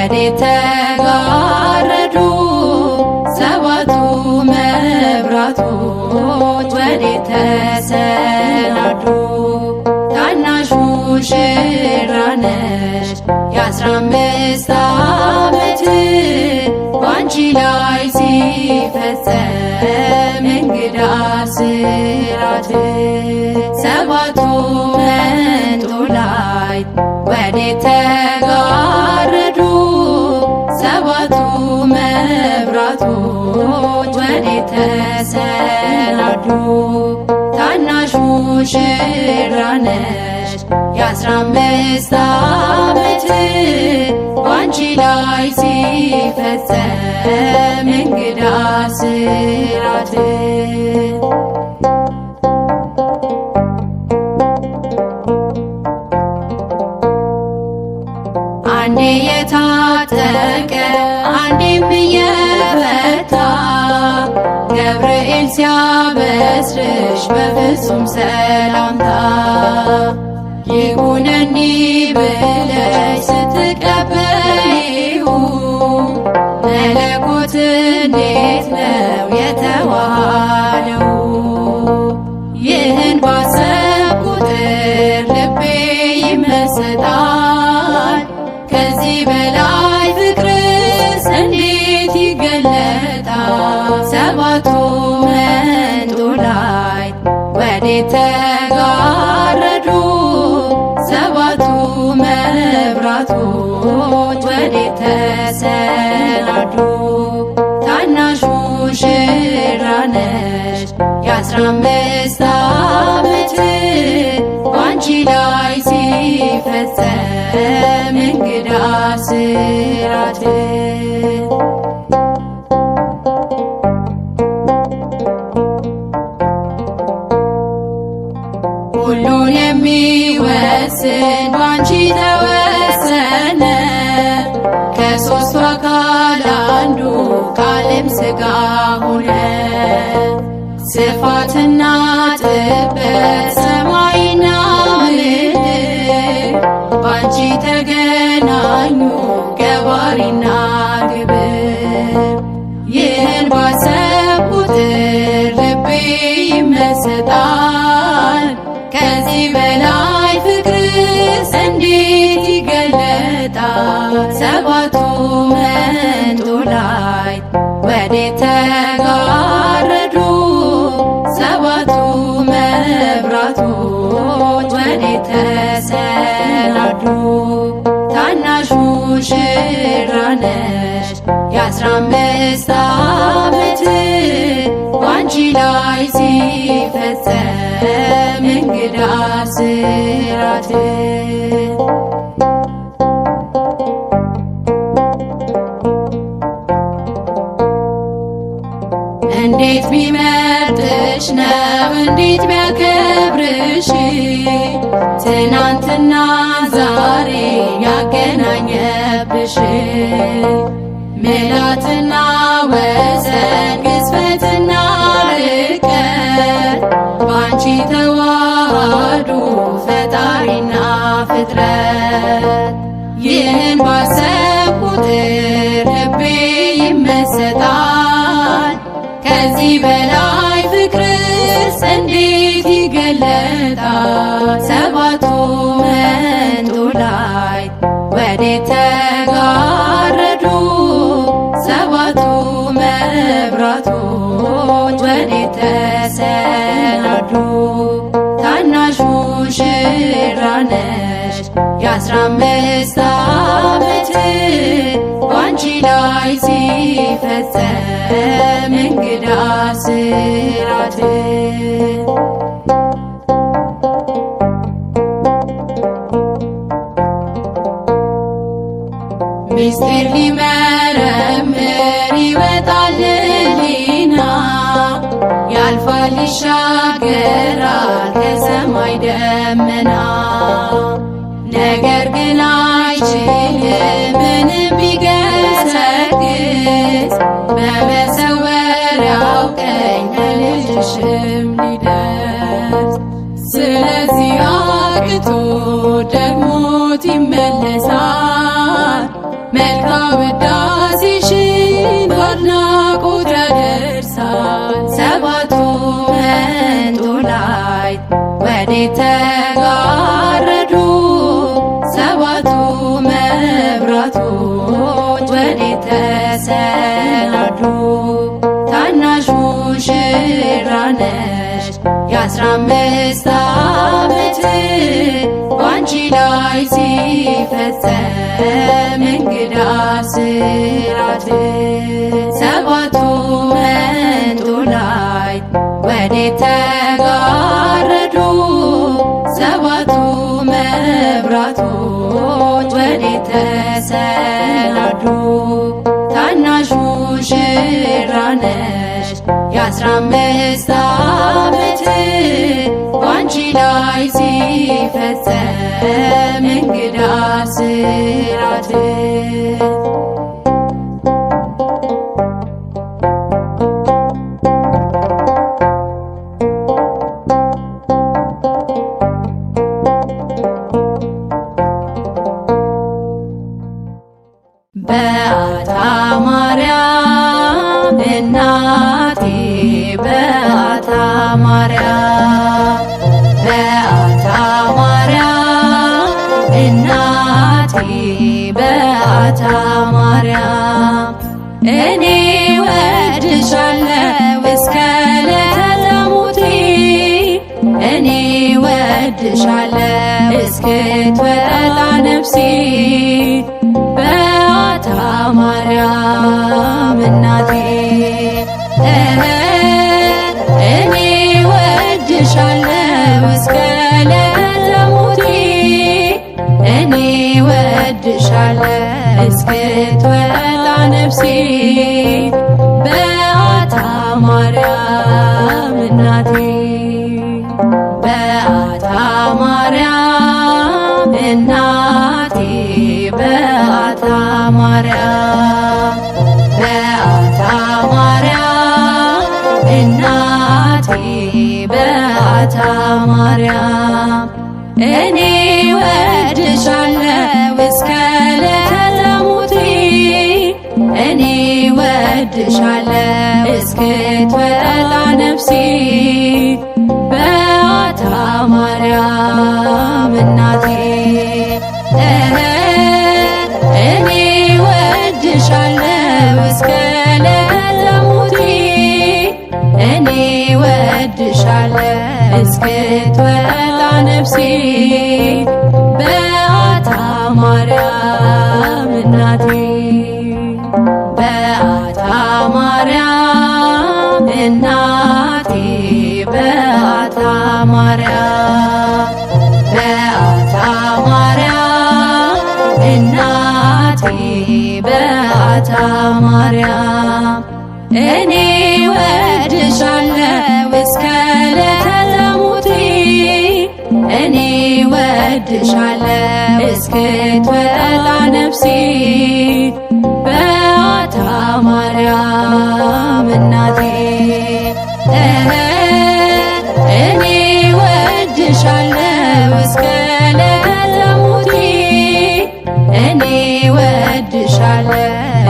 ወዴት ተጋረዱ ሰባቱ መብራቶች ወዴት ተሰናዱ? ታናሹ ሙሽራ ነሽ የ15 ዓመት ባንቺ ላይ ሲፈጸም እንግዳ ስራት ሰባቱ መንጦላዕት ወዴት ተጋረዱ ሰባቱ መብራቶች ወዴት ተሰናዱ? ታናሽ ሙሽራ ነሽ የ15 ዓመት ባንቺ ላይ ሲፈጸም እንግዳ ስራት አንዴ የታጠቀ አንዴም እየፈታ ገብርኤል ሲያበስርሽ በፍጹም ሰላምታ ይሁነኒ ብለሽ ስትቀበይው መለኮት እንዴት ነው የተዋሃለው? ይህን ባሰብኩ ቁጥር ልቤ ይመሰጣል። ከዚህ በላይ ፍቅርስ እንዴት ይገለጣል? ሰባቱ መንጦላዕት ወዴት ተጋረዱ ሰባቱ መብራቶች ወዴት ተሰናዱ? ታናሽ ሙሽራ ነሽ የ15 ዓመት ባንቺ ላይ ሲፈጸም እንግዳ ስራት ሁሉን የሚወስን ባንቺ ተወሰነ ከሦስቱ አካል አንዱ ቃልም ሥጋ ሆነ። ስፋትና ጥበት ሰማይና ምድር ባንቺ ተገናኙ ገባሪና ግብር። ይህን ባሰብኩ ቁጥር ልቤ ይመሰጣል። ከዚህ በላይ ፍቅርስ እንዴት ይገለጣል? ሰባቱ መንጦላዕት ወዴት ተጋረዱ ሰባቱ መብራቶች ወዴት ተሰናዱ? ታናሽ ሙሽራ ነሽ የ15 ዓመት ባንቺ ላይ ሲፈጸም እንግዳ ስራት እንዴት ቢመርጥሽ ነው እንዴት ቢያከብርሽ ትናንትና ዛሬ ያገናኘብሽ ምልዓትና ወሰን ግዝፈትና ርቀት ባንቺ ተዋሃዱ ፈጣሪና ፍጥረት። ይህን ባሰብኩ ቁጥር ልቤ ይመሰጣል። ከዚህ በላይ ፍቅርስ እንዴት ይገለጣል? ሰባቱ መንጦላዕት ወዴት ተጋረዱ ሰባቱ መብራቶች ወዴት ተሰናዱ? ታናሽ ሙሽራ ነሽ የ15 ዓመት ባንቺ ላይ ሲፈጸም እንግዳ ስራት ምስጢር ሊመረምር ይወጣል ሕሊና ያልፋል ይሻገራል ከሰማይ ደመና። ነገር ግን አይችልም ምንም ቢገሰግስ በመሰወሪያው ቀኝ ከልጅሽም ሊደርስ። ስለዚህ አቅቶ ደግሞት ይመለሳል መልካም ውዳሴሽን በአድናቆት ያደርሳል። ሰባቱ መንጦላዕት ወዴት ተጋረዱ? ሰባቱ መብራቶች ወዴት ተሰናዱ? ታናሽ ሙሽራ ነሽ የ15 ዓመት ባንቺ ላይ ሲፈጸም እንግዳ ስራት። ሰባቱ መንጦላዕት ወዴት ተጋረዱ? ሰባቱ መብራቶች ወዴት ተሰናዱ? ታናሽ ሙሽራ ነሽ የ15 ዓመት ባንቺ ላይ ሲፈጸም እንግዳ ስራት። በዓታ ማርያም እናቴ በዓታ ማርያም በዓታ ማርያም እናቴ በዓታ ማርያም እኔ ወድሻለሁ እስከ ዕለተ ሞቴ እኔ ወድሻለሁ እስክትወጣ ነፍሴ በዓታ ማርያም እናቴ እኔ ወድሻለሁ እስከ ዕለተ ሞቴ እኔ ወድሻለሁ እስክትወጣ ነፍሴ በዓታ ማርያም እናቴ በዓታ ማርያም እናቴ በዓታ ማርያም በዓታ ማርያም እናቴ በዓታ ማርያም እኔ ወድሻለሁ እስከ ዕለተ ሞቴ እኔ ወድሻለሁ እስክትወጣ ነፍሴ በዓታ ማርያም እናቴ እኔ ወድሻለሁ እስከ ዕለተ ሞቴ እኔ ወድሻለሁ እስክትወጣ ነፍሴ በዓታ ማርያም እናቴ በዓታ ማርያም እናቴ በዓታ ማርያም በዓታ ማርያም እናቴ በዓታ ማርያም እኔ ወድሻለሁ እስከ ዕለተ ሞቴ እኔ ወድሻለሁ እስክትወጣ ነፍሴ በዓታ ማርያም እናቴ እኔ ወድሻለሁ እስከ ዕለተ ሞቴ እኔ ወድሻለሁ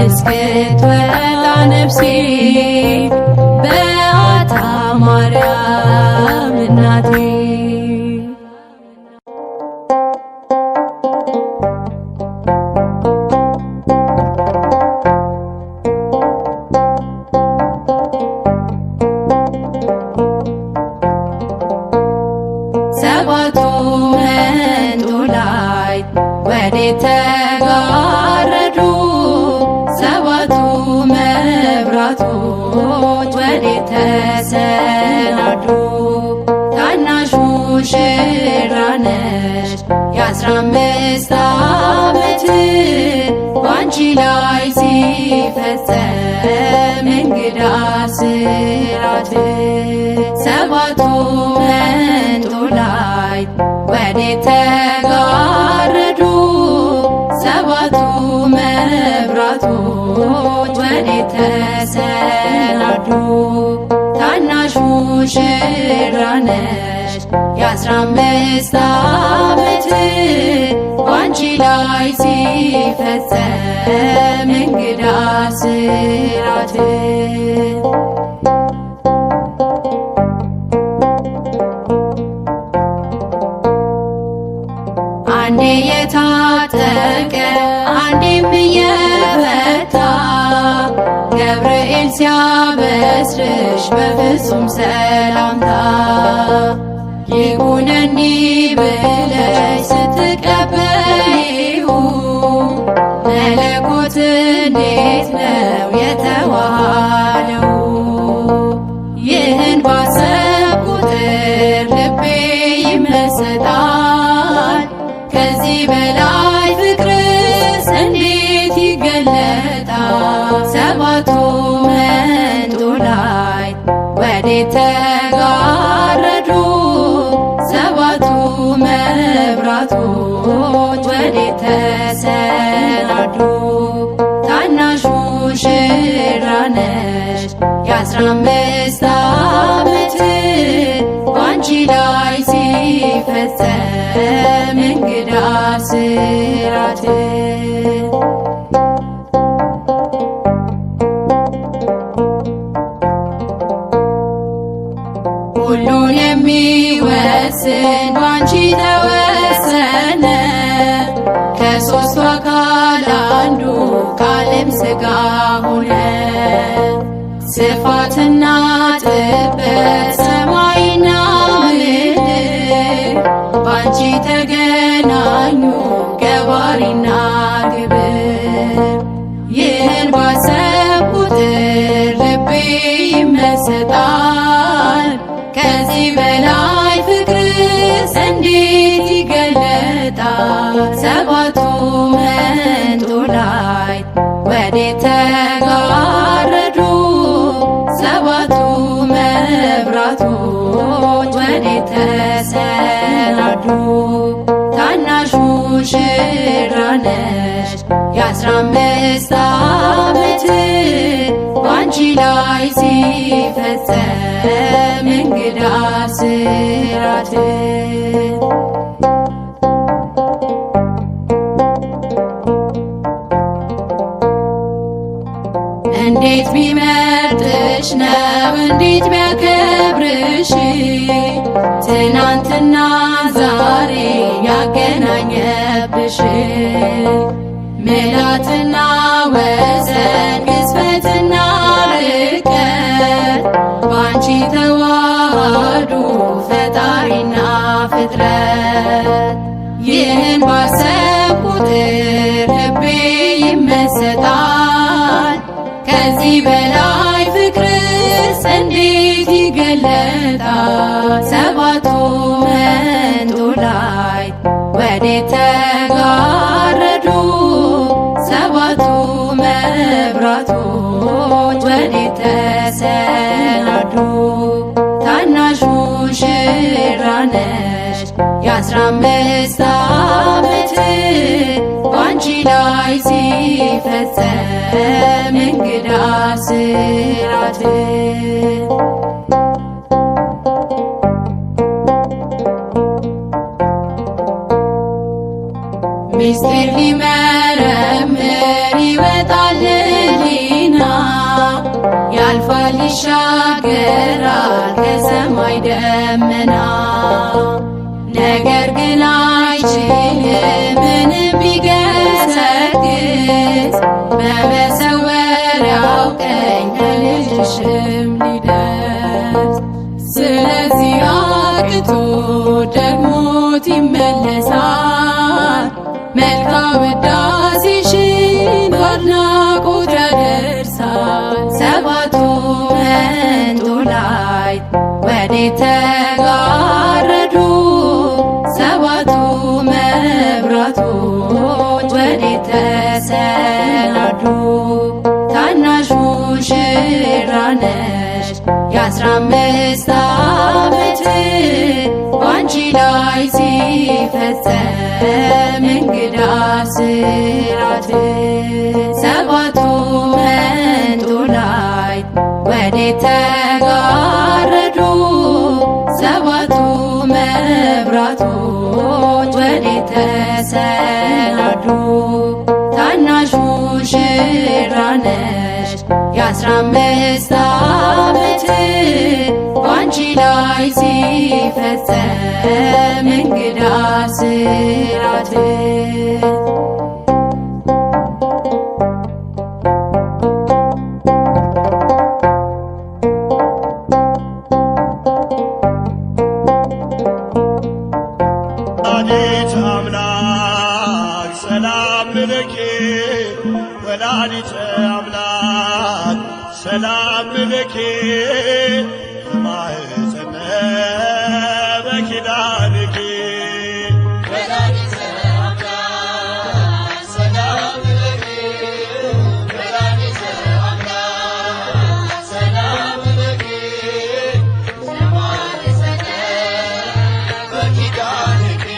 እስክትወጣ ነፍሴ በዓታ ማርያም እናቴ ሰባቱ መንጦላዕት ወዴት ተጋረዱ? ሰባቱ መብራቶች ወዴት ተሰናዱ? ታናሽ ሙሽራ ነሽ የ15 ዓመት ባንቺ ላይ ሲፈጸም እንግዳ ስራት። ሰባቱ መንጦላዕት ወዴት ተጋረዱ? ሰባቱ መብራቶች ወዴት ተሰናዱ? ታናሽ ሙሽራ ነሽ የ15 ዓመት ባንቺ ላይ ሲፈጸም እንግዳ ስራት አንዴ የታጠቀ አንዴም እየፈታ ገብርኤል ሲያበስርሽ በፍጹም ሰላምታ ይሁነኒ ብለሽ ስትቀበይው መለኮት እንዴት ነው የተዋሃለው? ይህን ባሰብኩ ቁጥር ልቤ ይመሰጣል። ከዚህ በላይ ፍቅርስ እንዴት ይገለጣል? ሰባቱ መንጦላዕት ወዴት ተጋረዱ? ሰባቱ መብራቶች ወዴት ተሰናዱ? ታናሹ ሙሽራ ነሽ የ15 ዓመት ባንቺ ላይ ሲፈጸም እንግዳ ስራት ሁሉን የሚወስን ባንቺ ተወሰነ። ከሦስቱ አካል አንዱ ቃልም ሥጋ ሆነ። ስፋትና ጥበት ሰማይና ምድር ባንቺ ተገናኙ ገባሪና ግብር። ይህን ባሰብኩ ቁጥር ልቤ ይመሰጣል። ከዚህ በላይ ፍቅርስ እንዴት ይገለጣል? ሰባቱ መንጦላዕት ወዴት ተጋረዱ? ሰባቱ መብራቶች ወዴት ተሰናዱ? ታናሹ ሙሽራ ነሽ የ15 ዓመት ባንቺ ላይ ሲፈጸም እንግዳ ስራት እንዴት ቢመርጥሽ ነው እንዴት ቢያከብርሽ ትናንትና ዛሬ ያገናኘብሽ ምልዓትና ወሰን ግዝፈትና ርቀት ባንቺ ተዋሃዱ ፈጣሪና ፍጥረት። ይህን ባሰብኩ ቁጥር ልቤ ይመሰጣል። ከዚህ በላይ ፍቅርስ እንዴት ይገለጣል? ሰባቱ መንጦላዕት ወዴት ተጋረዱ? ሰባቱ መብራቶች ወዴት ተሰናዱ? ታናሹ ሙሽራ ነሽ የ15 ዓመት ባንቺ ላይ ሲፈጸም እንግዳ ስራት ምስጢር ሊመረምር ይወጣል ሕሊና ያልፋል ይሻገራል ከሰማይ ደመና። ነገር ግን አይችልም ምንም ቢገሰግስ በመሰወሪያው ቀኝ ከልጅሽም ሊደርስ። ስለዚህ አቅቶ ደግሞት ይመለሳል መልካ ውዳሴሽን በአድናቆት ያደርሳል። ሰባቱ መንጦላዕት ወዴት ተጋረዱ? ሰባቱ መብራቶች ወዴት ተሰናዱ? ታናሹ ሙሽራ ነሽ የ15 ዓመት ባንቺ ላይ ሲፈጸም እንግዳ ስራት። ሰባቱ መንጦላዕት ወዴት ተጋረዱ? ሰባቱ መብራቶች ወዴት ተሰናዱ? 15 ዓመት ባንቺ ላይ ሲፈጸም እንግዳ ስራት ወላዲተ አምላክ ሰላም ለኪ ወላዲተ አምላክ ሰላም ለኪ ማኅፀነ በኪዳንኪ ወላዲተ አምላክ ሰላም ለኪ ወላዲተ አምላክ ሰላም ለኪ ማኅፀነ በኪዳንኪ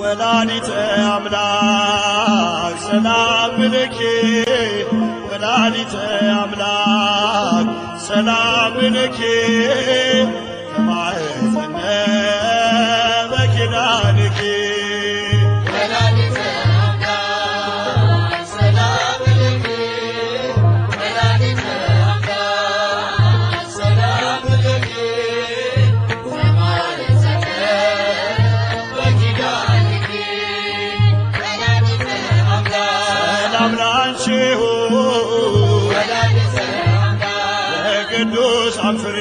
ወላዲተ አምላክ ሰላም ለኪ ወላዲተ አምላክ ሰላም ለኪ ማኅፀነ በኪዳንኪ ወላዲተ አምላክ ሰላም ለኪ ወላዲተ አምላክ ሰላም ለኪ ማኅፀነ በኪዳንኪ ወላዲተ አምላክ ሰላም ላንቺ ይሁን የቅዱሳን ፍሬ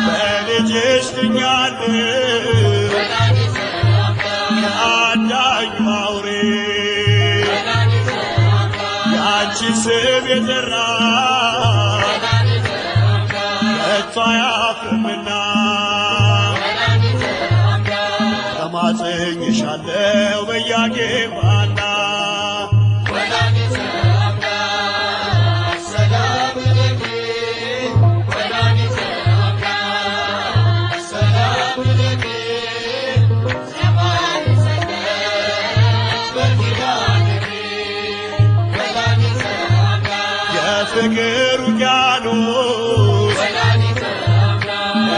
በልጅሽ ድኛለሁ ከአዳኝ አውሬ ያንቺ ስም የጠራ ከቶ አያፍርምና ተማጽኜሻለሁ በያጌም ባና የፍቅር ውቅያኖስ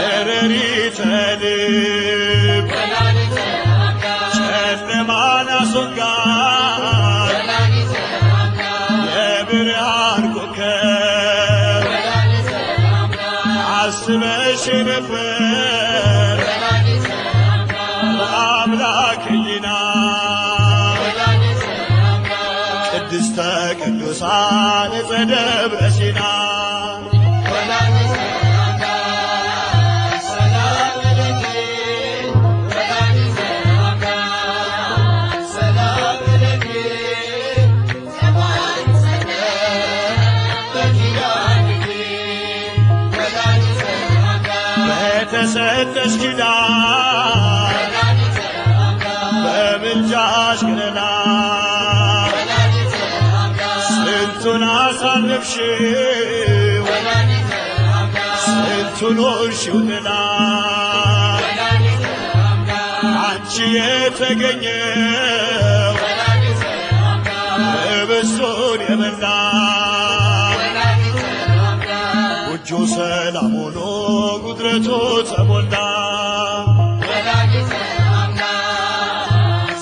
እረሪተ ልብ ጨለማን አስወጋድ የብርሃን ኮከብ አስበሽ ነበር በአምላክ ሕሊና ቅድስተ ቅዱሳን ዘደብረ ሲና ሰላም ለኪ ወላዲተ አምላክ ሰላም ለኪ ማኅፀነ በኪዳንኪ ወላዲተ አምላክ በተሰጠሽ ኪዳን በምልጃሽ ገነና ስንቱን አሳለፍሽው ስንቱን ሆንሽው ጥላ አንቺ የተገኘው ህብስቱን የበላ ጎጆ ሰላም ሆኖ ጉድረቱ ተሞላ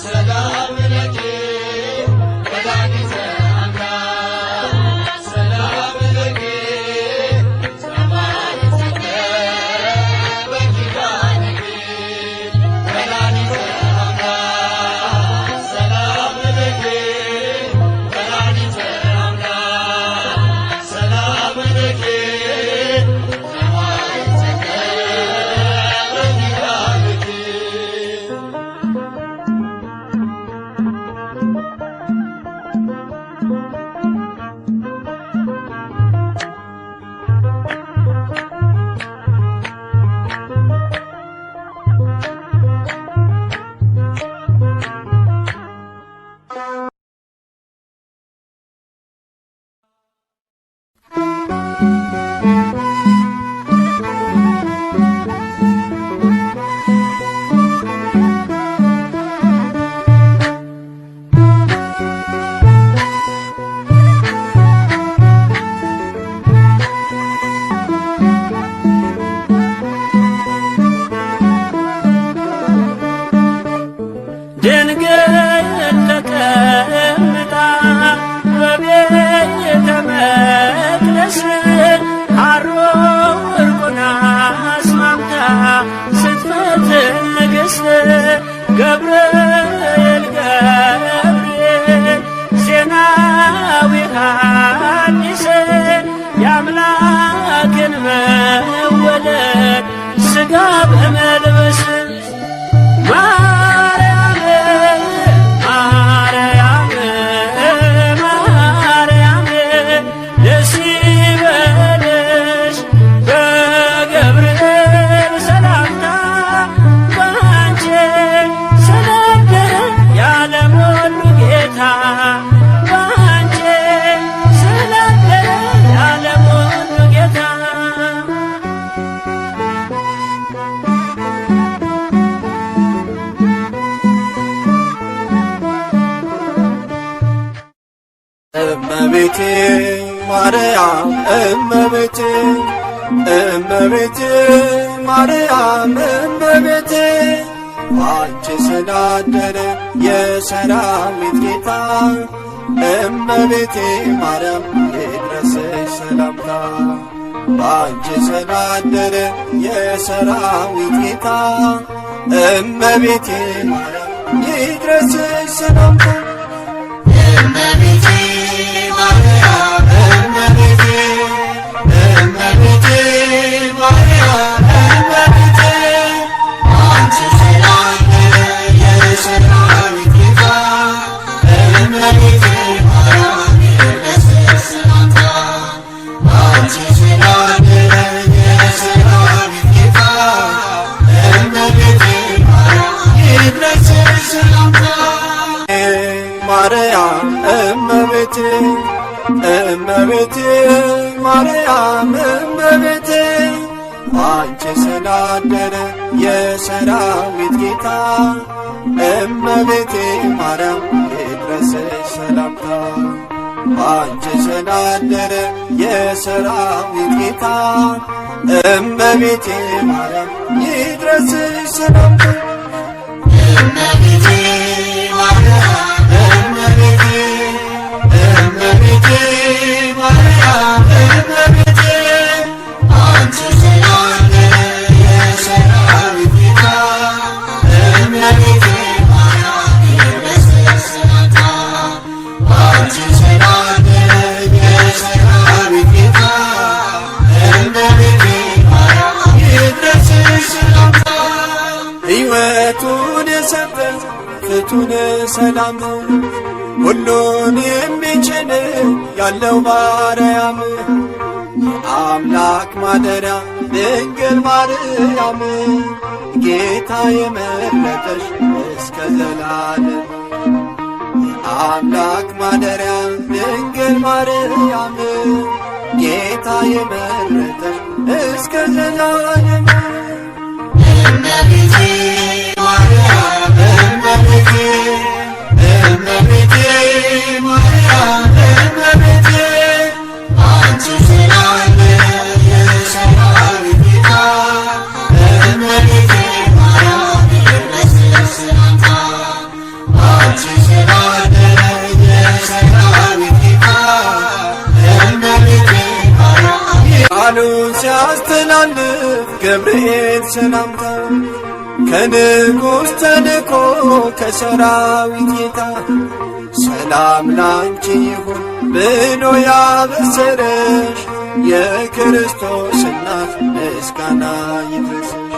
ሰላም ለኪ ወላዲተ ሰላም ለኪ ማኅፀነ በኪዳንኪ ወላዲተ አምላክ ሰላም ለኪ ወላዲተ አምላክ ሰላም ለኪ ማኅፀነ በኪዳንኪ ድንግል ተቀምጣ በቤተ ስትፈትን ንግሥት ገብርኤል ዜናዊ ሐዲስ የአምላክን መወለድ ሥጋ በመልበስ ማርያም ማርያም ማርያም ደስ ይበልሽ በገብርኤል ሰላምታ ባንቺ ስለደረ የዓለም ሁሉ ጌታ ባንቺ ስለደረ የዓለም ሁሉ ጌታ እመቤቴ ማርያም እመቤቴ እመቤቴ ማርያም እመቤቴ አንቺ ስላደረ የሰራዊት ጌታ እመቤቴ ማርያም ይድረስሽ ሰላምታ በአንቺ ስላደረ የሰራዊት ጌታ እመቤቴ ማርያም ይድረስሽ ሰላምታ እመቤቴ ማርያም እመቤቴ እመቤቴ ማርያም እመቤቴ አንቺ ስላደረ የሰራዊት ጌታ እመቤቴ ማርያም ይድረስሽ ሰላምታ አንቺ ስላደረ የሰራዊት ጌታ እመቤቴ ማርያም ይድረስሽ ሰላምታ ማርያም እመቤቴ እመቤቴ ማርያም እመቤቴ አንቺ ስላደረ የሰራዊት ጌታ እመቤቴ ማርያም ይድረስሽ ሰላምታ አንቺ ስላደረ የሰራዊት ጌታ እመቤቴ ማርያም ይድረስሽ ሰላምታ እመቤቴ ማርያም እመቤቴ እመቤቴ ማርያም እመቤቴ አንቺ ስላደረ የሰራዊት ጌታ እመቤቴ ማርያም ይድረስሽ ሰላምታ አንቺ ስላደረ የሰራዊት ጌታ እመቤቴ ማርያም ይድረስሽ ሰላምታ ሕይወቱን የሰጠ ፍቱን ሰላም ሁሉን የሚችል ያለው ማርያም የአምላክ ማደሪያ ድንግል ማርያም ጌታ የመረጠሽ እስከ ዘላለም የአምላክ ማደሪያ ድንግል ማርያም ጌታ የመረጠሽ እስከ ዘላለም እመቤቴ ማርያም እመቤቴ እመቤቴ ማርያም እመቤቴ አንቺ ስላደረ የሰራዊት ጌታ እመቤቴ ማርያም ይድረስሽ ሰላምታ አንቺ ስላደረ የሰራዊት ጌታ እመቤቴ ማርያም ቃሉን ሲያስተላልፍ ገብርኤል ሰላምታ ከንጉሥ ተልኮ ከሰራዊት ጌታ ሰላም ላንቺ ይሁን ብሎ ያበሰረሽ የክርስቶስ እናት ምስጋና ይድረስሽ።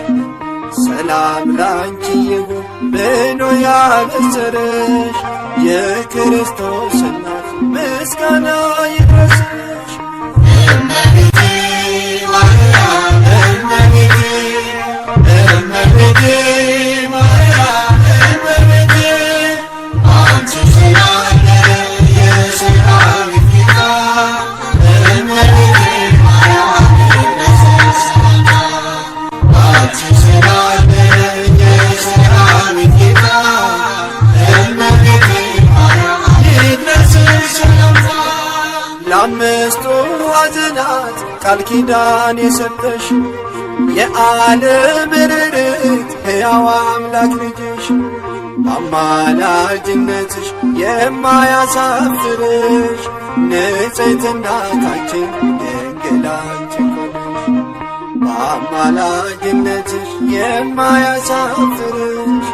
ሰላም ላንቺ ይሁን ብሎ ያበሰረሽ የክርስቶስ እናት ምስጋና ይድረስሽ። እመቤቴ ማርያም እመቤቴ እመቤቴ ማርያም እመቤቴ አንቺ ስላደረ የሰራዊት ጌታ እመቤቴ ማርያም ይድረስሽ ሰላምታ አንቺ ስላደረ የሰራዊት ጌታ እመቤቴ ማርያም ይድረስሽ ሰላምታ ለአምስቱ ሐዘናት ቃል ኪዳን የሰጠሽ የዓለም ርርት ሕያው አምላክ ልጅሽ በአማላጅነትሽ የማያሳፍርሽ ንጽሕት እናታችን ድንግል አንቺ ነሽ። አማላጅነትሽ የማያሳፍርሽ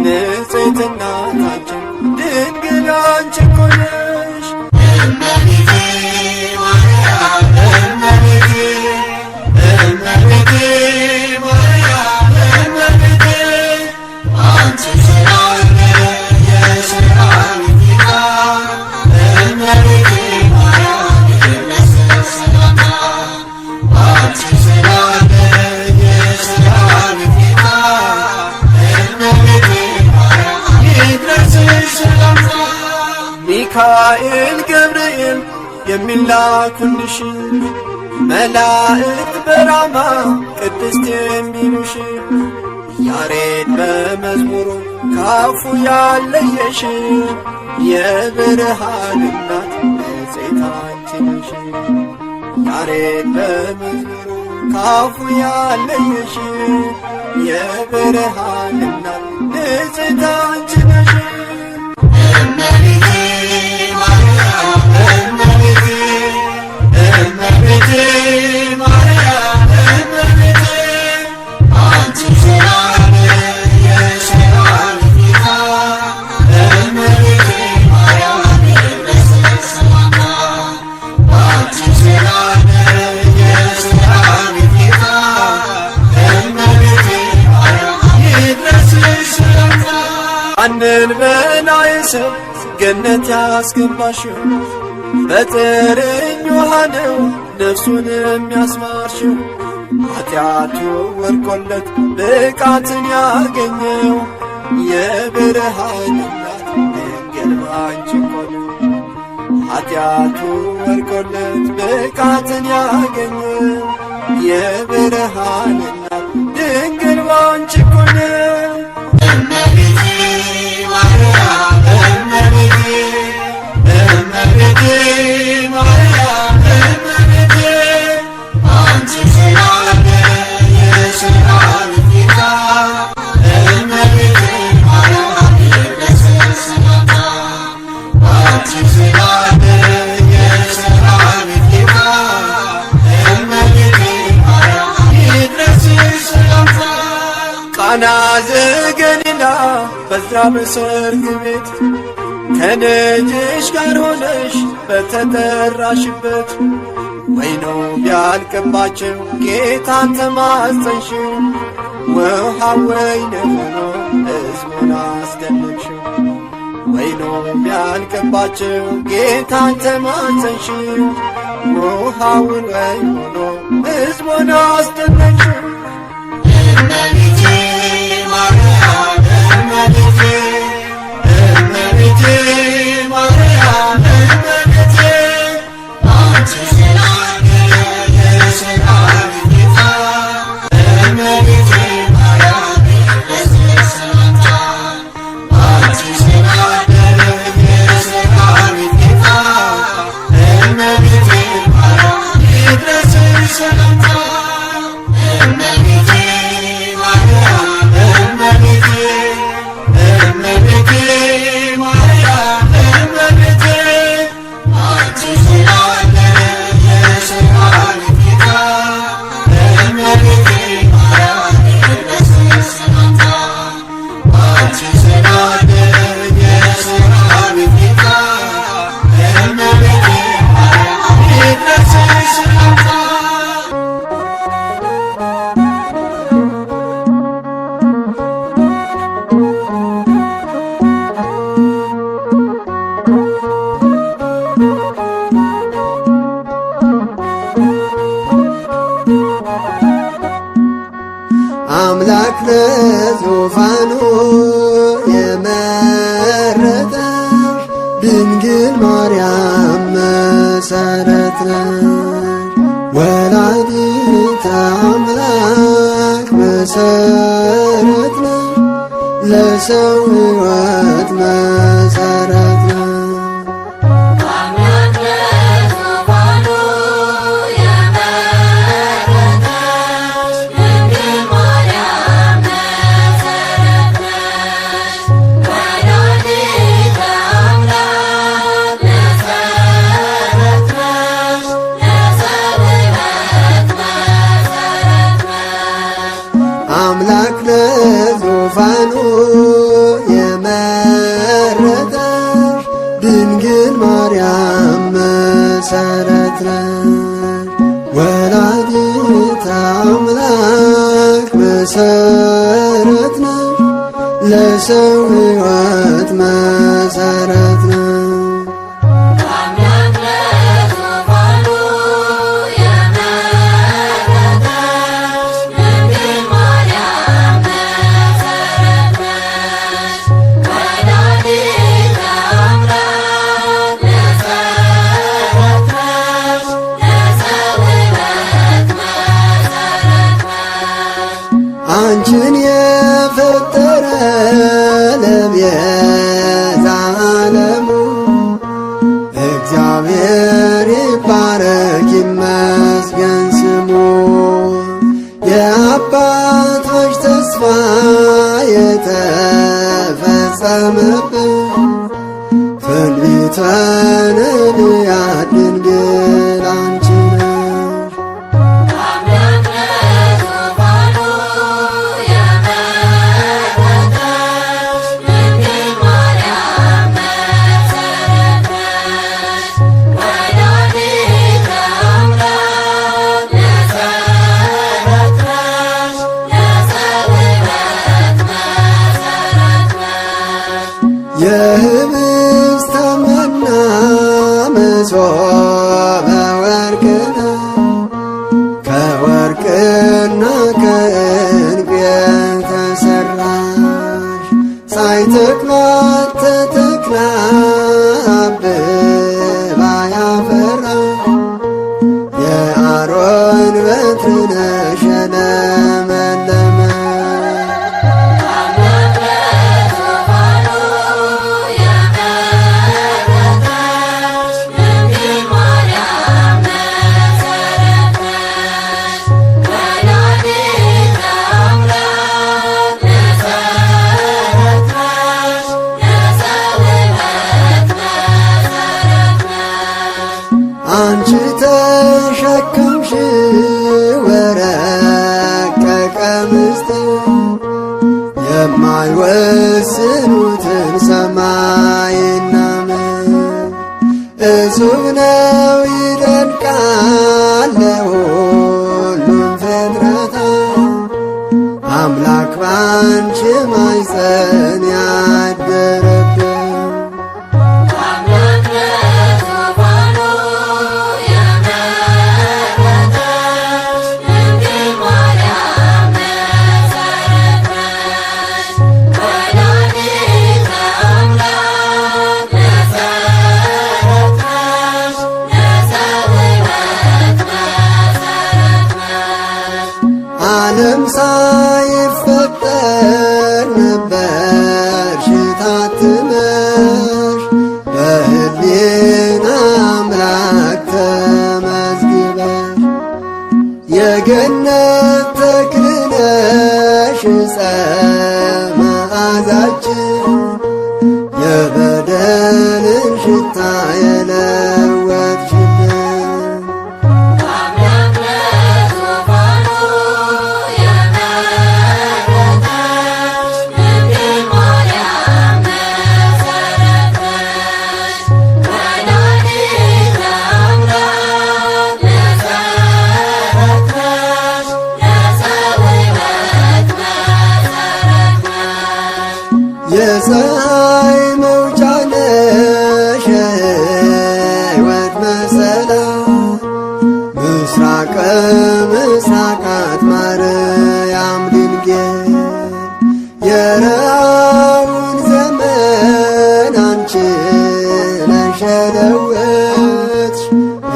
ንጽሕት እናታችን ድንግል አንቺ እኮ ነሽ። እመቤቴ ማርያም እመቤቴ እመቤቴ ማርያም እመቤቴ አንቺ ስላለ የሰራዊት ጌታ እመቤቴ ማርያም ይድረስሽ ሰላምታ አንቺ ስላለ የሰራዊት ጌታ እመቤቴ ማርያም ይድረስሽ ሰላምታ ሚካኤል ገብርኤል የሚላኩልሽ መላእክት በራማ ቅድስት የሚሉሽ ያሬድ በመዝሙሩ ካፉ ያለየሽ የብርሃን እናት ንጽሕት አንቺ ነሽ። ያሬድ በመዝሙሩ ካፉ ያለየሽ የብርሃን እናት ንጽሕት አንቺ ነሽ። እመቤቴ ማርያም እመቤቴ እመቤቴ ማርያም እመቤቴ አንቺ ስላለ የሰራዊት ጌታ እመቤቴ ማርያም ይድረስሽ ሰላምታ አንቺ ስላለ የሰራዊት ጌታ እመቤቴ ማርያም ይድረስሽ ሰላምታ አንድን በላይ ሰብ ገነት ያስገባሽው በጥርኝ ውሃ ነው ነፍሱን የሚያስማርሽው ኃጢአቱ ወድቆለት ብቃትን ያገኘው የብርሃን እናት ድንግል ባንቺ እኮ ነው። ኃጢአቱ ወድቆለት ብቃትን ያገኘው የብርሃን እናት ድንግል ባንቺ እኮ ነው። እመቤቴ ማርያም እመቤቴ እመቤቴ ማርያም እመቤቴ አንቺ ስላለ የሰራዊት ጌታ እመቤቴ ማርያም ይድረስሽ ሰላምታ አንቺ ስላለ የሰራዊት ጌታ እመቤቴ ማርያም ይድረስሽ ሰላምታ ቃና ዘገሊላ በዛ በሰርግ ቤት ከልጅሽ ጋር ሆነሽ በተጠራሽበት ወይኑ ቢያልቅባቸው ጌታን ተማጸንሽው ውሃ ወይን ሆኖ ሕዝቡን አስደነቅሽው። ወይኑ ቢያልቅባቸው ጌታን ተማጸንሽው ውሃውን ወይን ሆኖ ሕዝቡን አስደነቅሽው። እመቤቴ ማርያም እመቤቴ እመቤቴ ማርያም እመቤቴ አንቺ ስላለ የሰራዊት ጌታ እመቤቴ ማርያም ይድረስሽ ሰላምታ አንቺ ስላለ የሰራዊት ጌታ እመቤቴ ማርያም ይድረስሽ ሰላምታ እመቤቴ ማርያም እመቤቴ እመቤቴ ማርያም እመቤቴ አንቺ ስላለ የሰራዊት ጌታ እመቤቴ ማርያም ይድረስሽ ሰላምታ አንቺ ስላለ የሰራዊት ጌታ እመቤቴ ማርያም ይድረስሽ ሰላምታ አምላክ ለዙፋኑ የመረጠሽ ድንግል ማርያም መሰረት ነሽ። ወላዲተ አምላክ መሰረት ነሽ። ለሰው ሕይወት መሰረት ነሽ። አምላክ ለዙፋኑ የመረጠሽ ድንግል ማርያም መሰረት ነሽ። ወላዲተ አምላክ መሰረት ነሽ፣ ለሰው ሕይወት መሰረት ነሽ። አንቺን የፈጠረ ለቤዛ ዓለሙ እግዚአብሔር ይባረክ ይመስገን ስሙ። የአባቶች ተስፋ የተፈጸመብን ትንቢተ ነቢያት ድንግል አንቺ ነሽ። የህብስተ መና መሶበ ወርቅ ነው፣ ከወርቅና ከዕንቁ የተሠራሽ ሳይተክሏት ተተክላ አብባ ያፈራሽ የአሮን በትር ነሽ የለመለመ አንቺ ተሸከምሽ ወረቀቀ ምስጢር የማይወስኑትን ሰማይና ምድር እጹብ ነው ይደንቃል ለሁሉም ፍጥረታት አምላክ ባንቺ ማኅፀን ያደረብን ዓለም ሳይፈጠር ነበርሽ ታትመሽ በሕሊና አምላክ ተመዝግበሽ የገነት ተክል ነሽ ዕፀ መዓዛችን የበደልን ሽታ የለወጥሽልን የፀሐይ መውጫ ነሽ የሕይወት መሰላል ምስራቀ ምስራቃት ማርያም ድንግል የረሃቡን ዘመን አንቺ ነሽ የለወጥሽ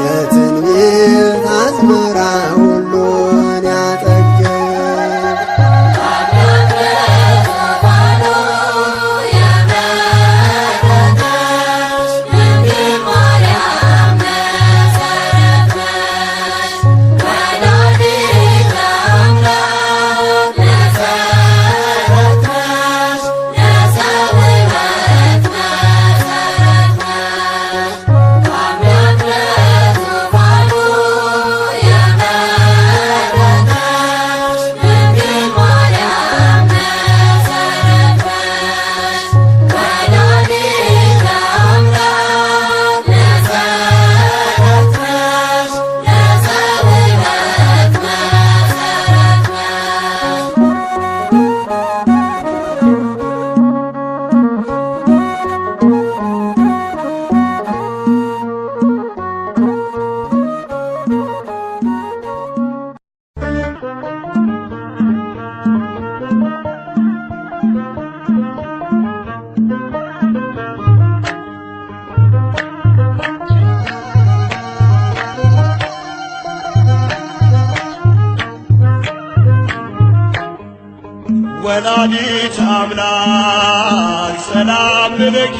የትንቢት አዝመራ ሁሉን ያጠገብሽ ወላዲተ አምላክ ሰላም ለኪ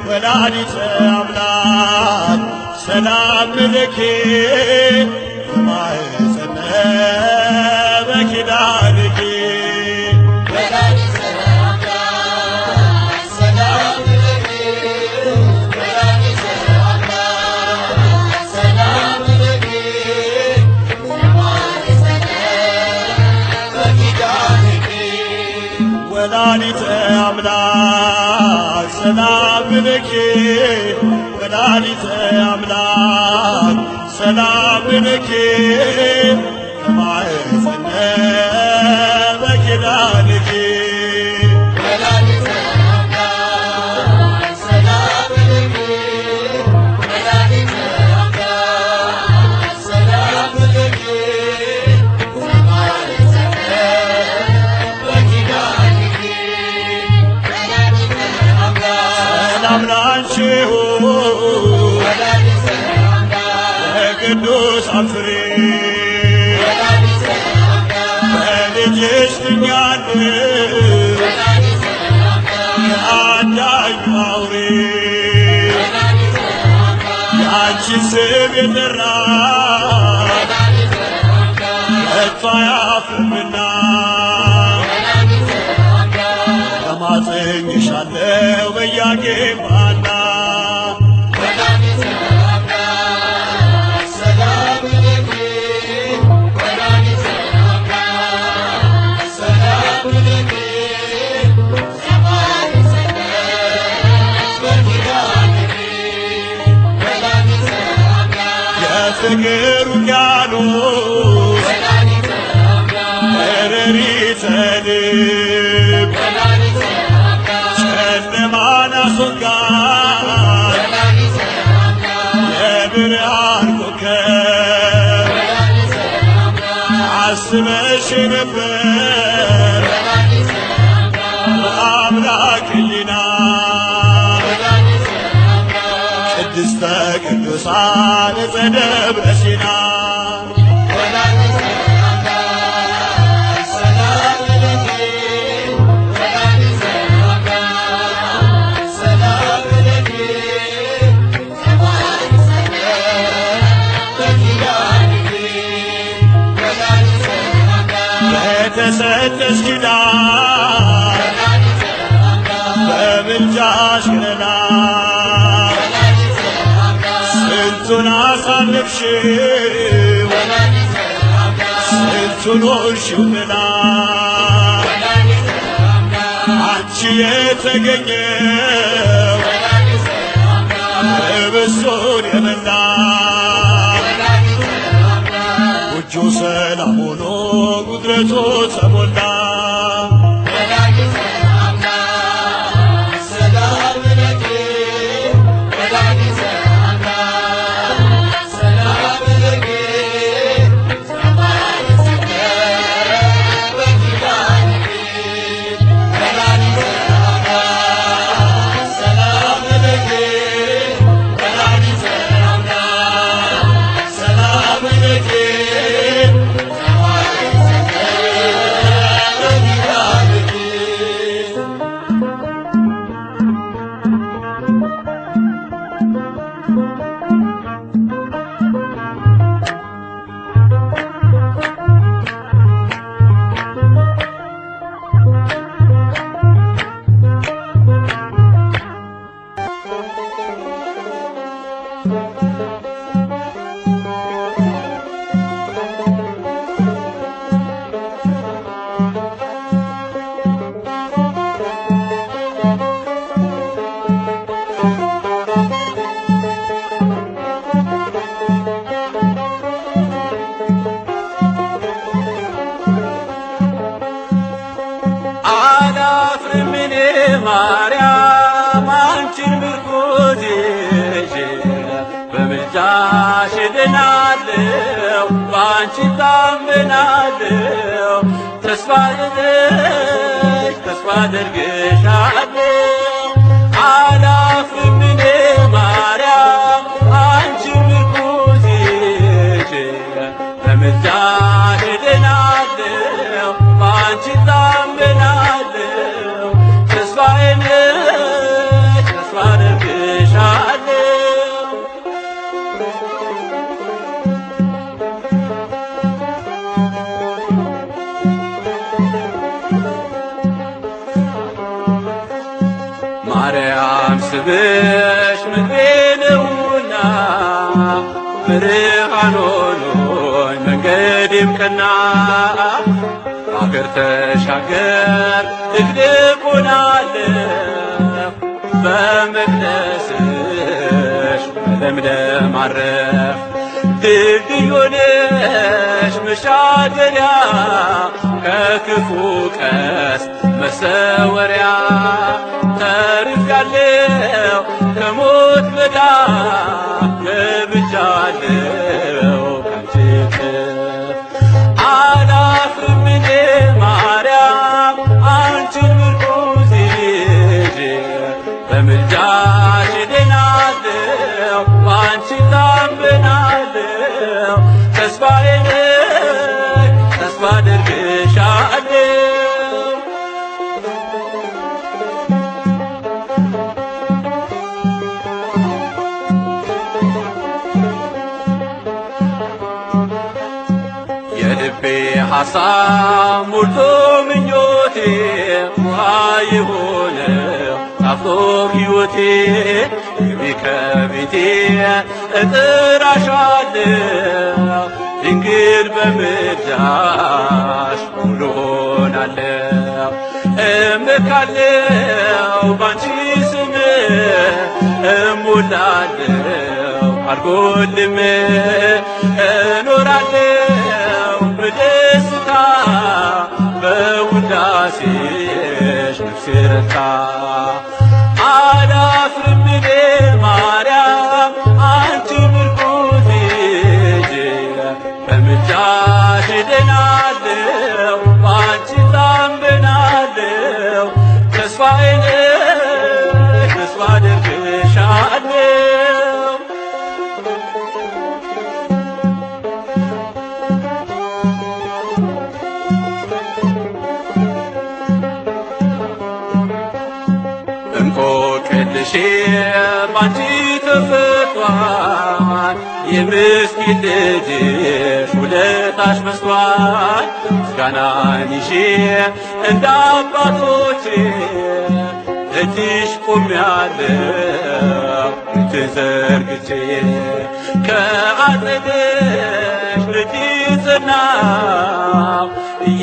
ወላዲተ አምላክ ሰላም ለኪ በማኅፀነ በኪዳንኪ ወላዲተ አምላክ ሰላም ለኪ ወላዲተ አምላክ ሰላም ለኪ በማኅፀነ በኪዳንኪ ሰላም ላንቺ ይሁን የቅዱሳን ፍሬ በልጅሽ ድኛለሁ ከአዳኙ አውሬ የአንቺን ስም የጠራ ከቶ አያፍርምና ተማጽኜሻለሁ በያጌም ባና የፍቅር ውቅያኖስ እረሪተ ልብ ጨለማን አስወጋድ የብርሃን ኮከብ አስበሽ ነበር በአምላክ ሕሊና ቅድስተ ቅዱሳን ዘደብረ ሲና በተሰጠሽ ኪዳን በምልጃሽ ከለላ ስንቱን አሳለፍሽው ስንቱን ሆንሽው ጥላ አንቺ የተገኘው ህብስቱን የበላ ጎጆ ሰላም ሆኖ ጉድረቱ ተሞላ ማርያም አንቺን ምርኩዝ ይዤ በምልጃሽ እድናለሁ በአንቺ ታምናለሁ ተስፋ አደርግሻለሁ አላፍርም እኔ ማርያም አንቺን ምርኩዝ ይዤ በምልጃሽ እድናለሁ በአንቺ ማርያም ስምሽ ምግቤ ነውና ብርሃን ሆኖኝ መንገዴም ቀና አገር ተሻገር ድቅድቁን አለፍ በመቅደስሽ በለምለም አረፍ ድልድይ ሆነሽ መሻገሪያ ከክፉ ቀስት መሰወሪያ ተርፌያለሁ ከሞት በታች ገብቻለሁ ካንቺ እቅፍ አላፍርም እኔ ማርያም አንቺን ምርኩዝ ይዤ በምልጃሽ እድናለሁ በአንቺ እታመናለሁ ተስፋዬ ነሽ ተስፋ አደርግሻለሁ የልቤ ሐሳብ ሞልቶ ምኞቴ ውሃ የሆነው ጣፍጦ ሕይወቴ ግቢ ከቤቴ እጥራሻለሁ ድንግል በምልጃሽ ሙሉ ሆናለሁ እመካለሁ ባንቺ ስም እሞላለሁ አልጎልም እኖራለሁ በደስታ በውዳሴሽ ነፍሴ ረታ አላፍርም እኔ ማርያም አንቺ ምርኩዝ ይዤ በምልጃሽ እድናለሁ በአንቺ እታመናለሁ ተስፋዬ ነሽ ተስፋ አደርግሻለሁ እንቆቅልሼ ባንቺ ተፈቷል የምስኪን ልጅሽ ውለታሽ በዝቷል ምስጋናን ይዤ እንደ አባቶቼ ደጅሽ ቆሜያለሁ እጄን ዘርግቼ ከአጸድሽ ልጅሽ ጸናሁ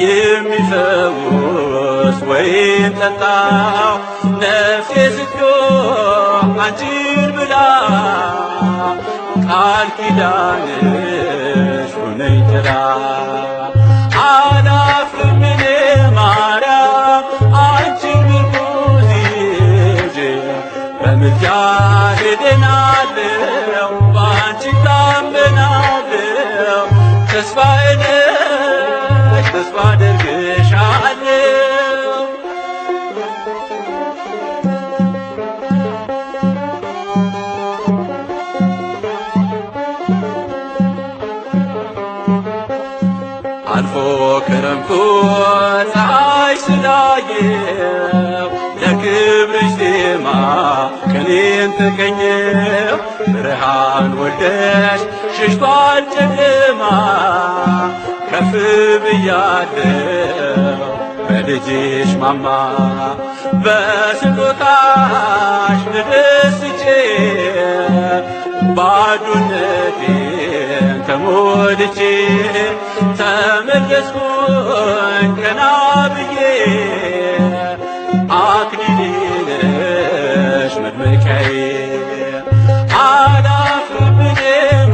የሚፈውስ ወይን ጠጣሁ ነፍሴ ስትጮህ አንቺን ብላ ቃል ኪዳንሽ ሆነኝ ጥላ አላፍርም እኔ ማርያም አንቺን ምርኩዝ ይዤ በምልጃሽ እድናለሁ በአንቺ እታመናለሁ ተስፋዬ ነሽ ተስፋ አደርግሻለሁ አልፎ ክረምቱ ፀሐይ ስላየው ለክብርሽ ዜማ ከኔን ተቀኘው ብርሃን ወልደሽ ሸሽቷል ጨለማ ከፍ ብያለሁ በልጅሽ ማማ በስጦታሽ ተደስቼ ባዶነቴን ተሞልቼ ተመለስኩኝ ቀና ብዬ አክሊሌ ነሽ መድመቂያዬ አላፍርም እኔ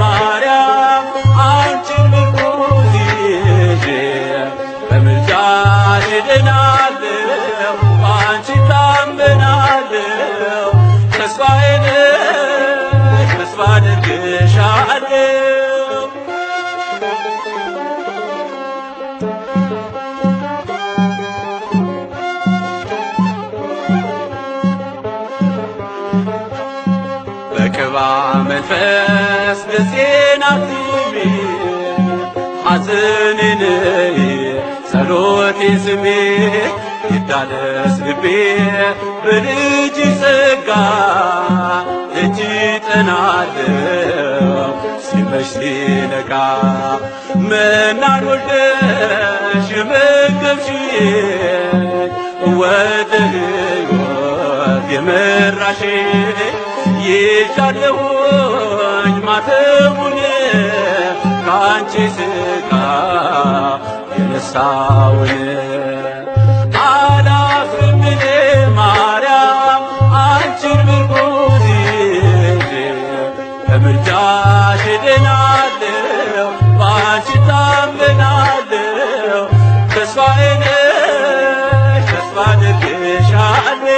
ማርያም አንቺን ምርኩዝ ይዤ በምልጃሽ እድናለሁ በአንቺ እታመናለሁ ተስፋዬ ነሽ ተስፋ አደርግሻለሁ በቅባ መንፈስ ደሴን አትሚ ሐዘኔን ጸሎቴን ስሜ ይታደስ ልቤ በልጅሽ ጸጋ እጅ ጠናለሁ ሲመሽ ሲነጋ መናን ወልደሽ የመገብሽኝ ወደ ሕይወት የምራሼ ይዣለሁኝ ማተሙን ከአንቺ ሥጋ የነሳውን አላፍርም እኔ ማርያም አንቺን ምርኩዝ ይዤ በምልጃሽ እድናለሁ በአንቺ ታመናለሁ ተስፋዬ ነሽ ተስፋ አድርጌሻለሁ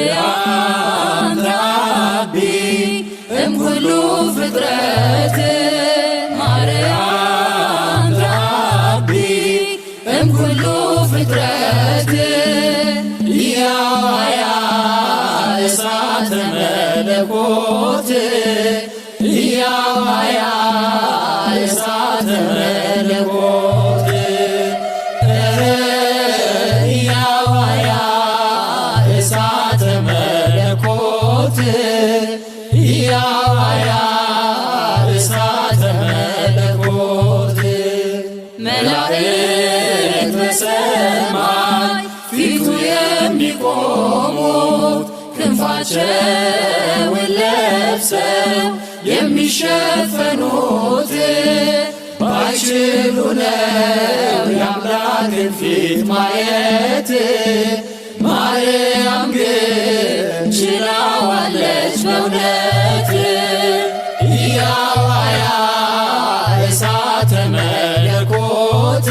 ማርያም ተአቢ እምኩሉ ፍጥረት ማርያም ተአቢ እምኩሉ ፍጥረት ያዋያ እሳተ መለኮት ያዋያ እሳተ መለኮት ያዋያ እሳተ መለኮት ያዋያ እሳተ መለኮት መላእክት በሰማይ ፊቱ የሚቆሙት ክንፋቸውን ለብሰው የሚሸፈኑት ባይችሉ ነው የአምላክን ፊት ማየት ማርያም ግን ችላዋለች በእውነት ያዋያ እሳተ መለኮት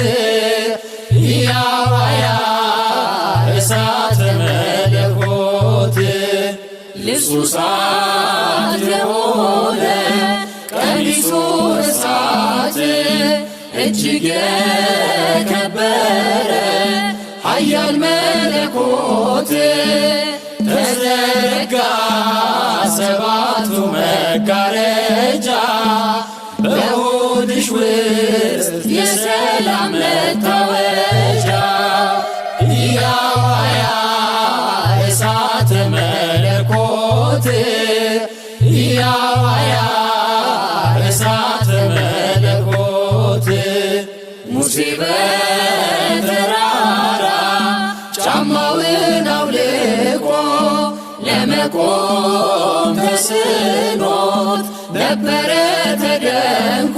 ያዋያ እሳተ መለኮት ልብሱ እሳት የሆነ ቀሚሱ እሳት እጅግ የከበረ ኃያል መለኮት ተዘረጋ ሰባቱ መጋረጃ በሆድሽ ውስጥ የሰላም መታወጃ ያዋያ እሳተ መለኮት ያዋያ እሳተ መለኮት ሙሴ በተራራ ጫማውን አውልቆ ለመቆም ተስኖት ነበረ ተደንቆ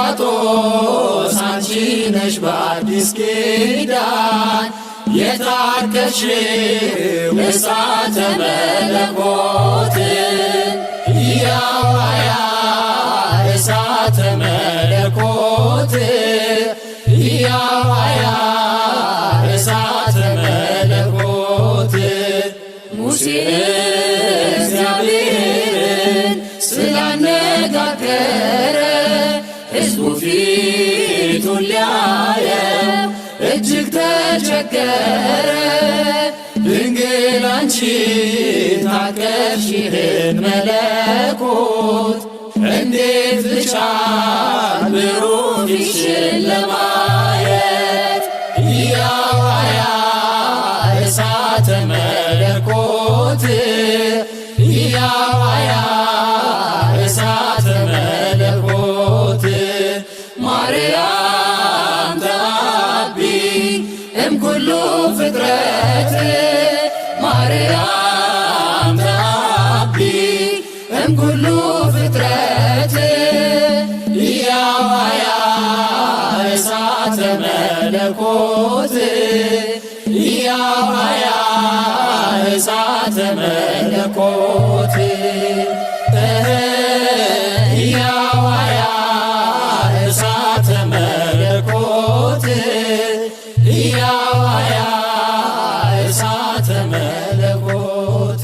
የጸፋጦስ አንቺ ነሽ በአዲስ ኪዳን የታቀፍሽው እሳተ መለኮት ያዋያ እሳተ መለኮት ያዋያ እሳተ መለኮት ሙሴ ተናገረ ሕዝቡ ፊቱን ሊያየው እጅግ ተቸገረ። ድንግል አንቺ ታቀፍሽ ይህን መለኮት እንዴት ልቻል ብሩህ ፊትሽን ለማየት ያዋያ እሳተ መለኮት ያዋያ እሳተ መለኮት ማርያም ተአቢ እምኩሉ ፍጥረት ማርያም ተአቢ እምኩሉ ፍጥረት ያዋያ እሳተ መለኮት ያዋያ እሳተ መለኮት ያዋያ እሳተ መለኮት ያዋያ እሳተ መለኮት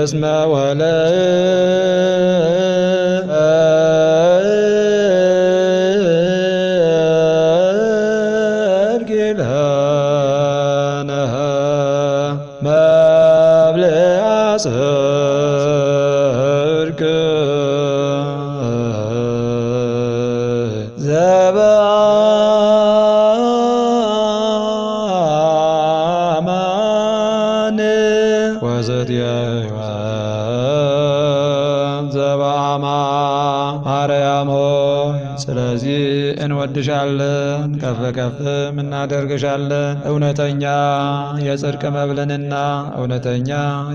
እስመ ወለድኪ ለነ መብልዐ እግዝእትየ ሕይወት ዘበአማ ማርያም ሆይ ስለዚህ እንወድሻለን፣ ከፍ ከፍም እናደርግሻለን። እውነተኛ የጽድቅ መብልንና እውነተኛ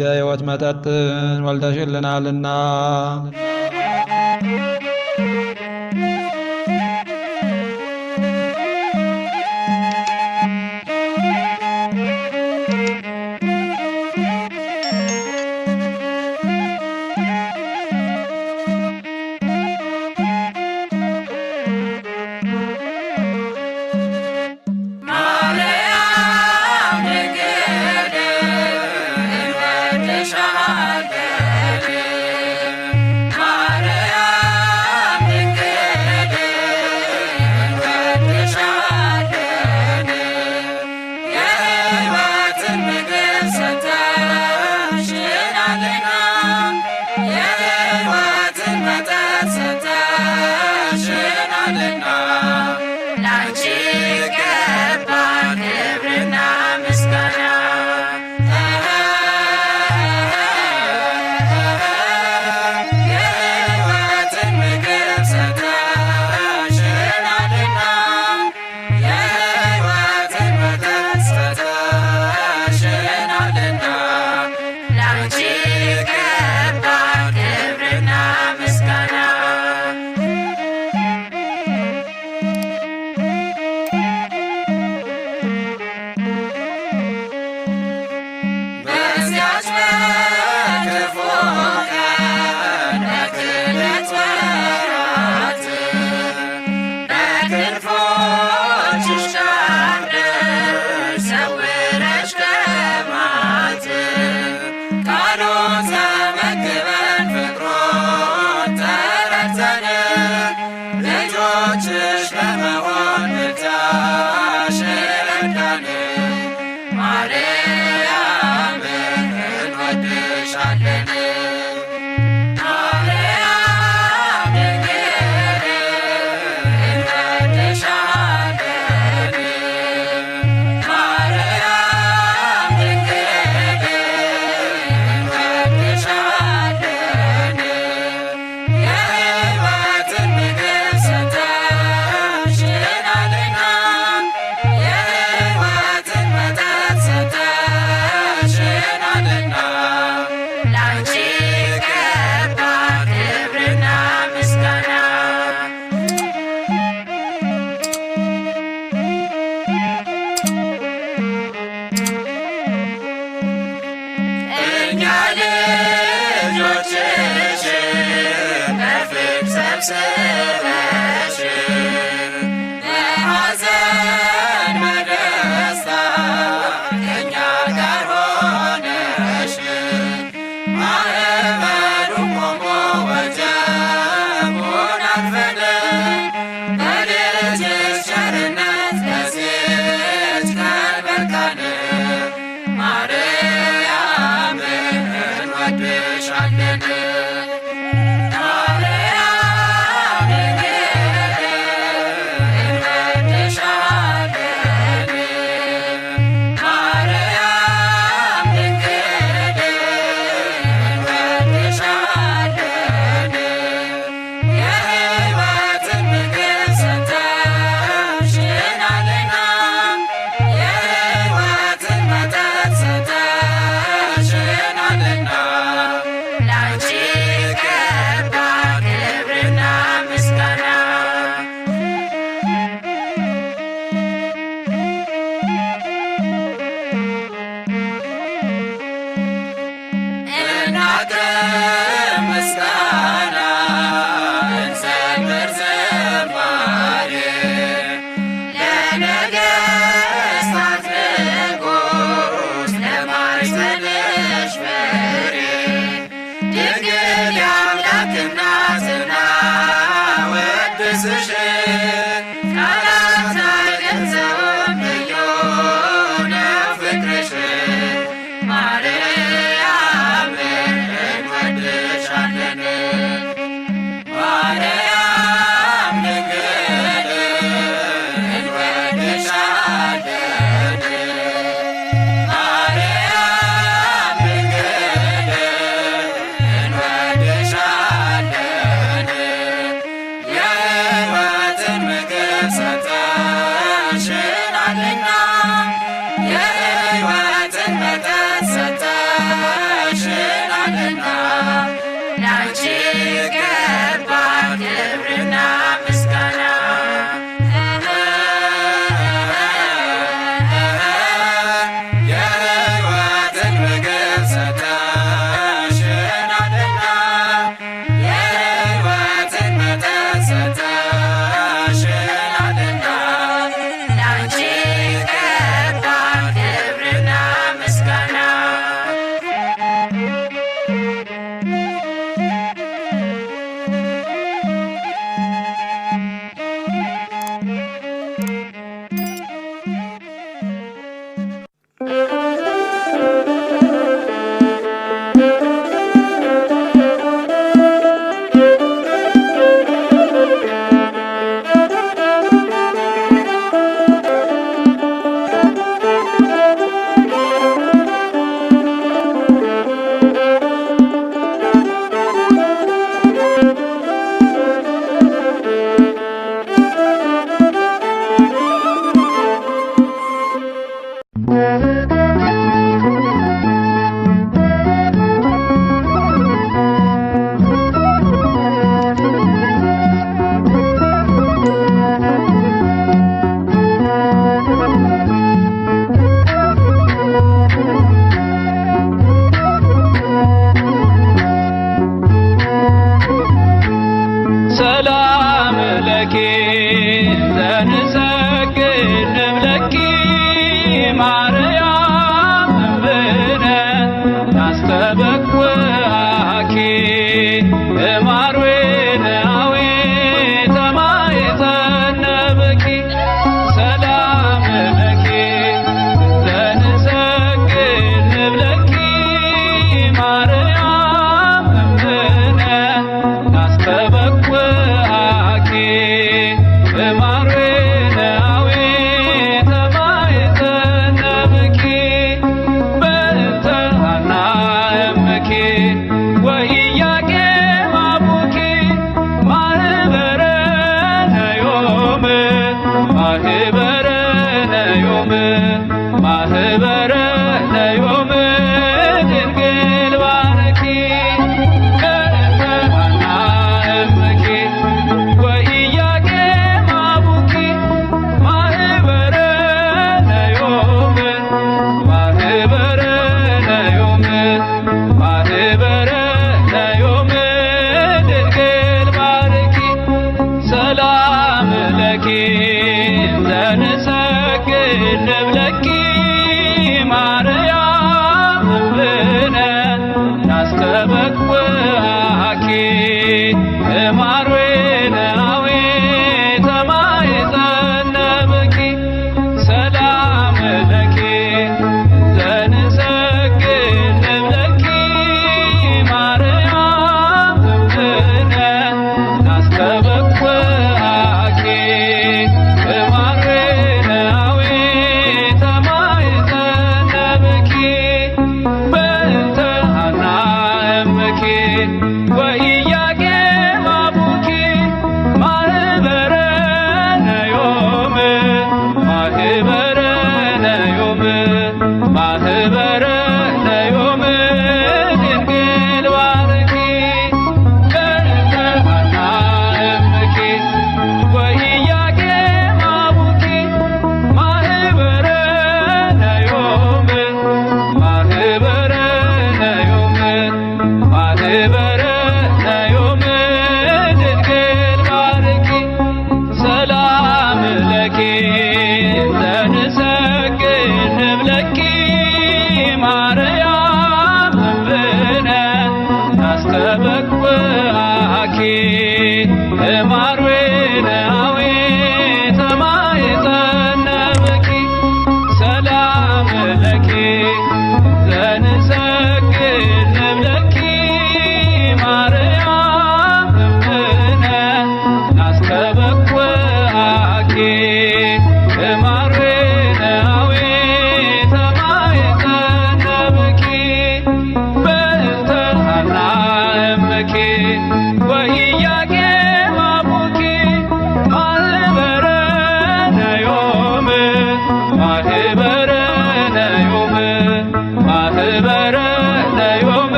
የሕይወት መጠጥን ወልደሽልናልና።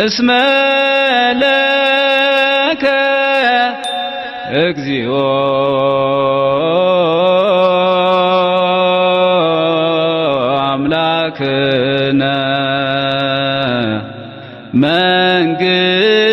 እስመ ለከ እግዚኦ አምላክነ መንግሥት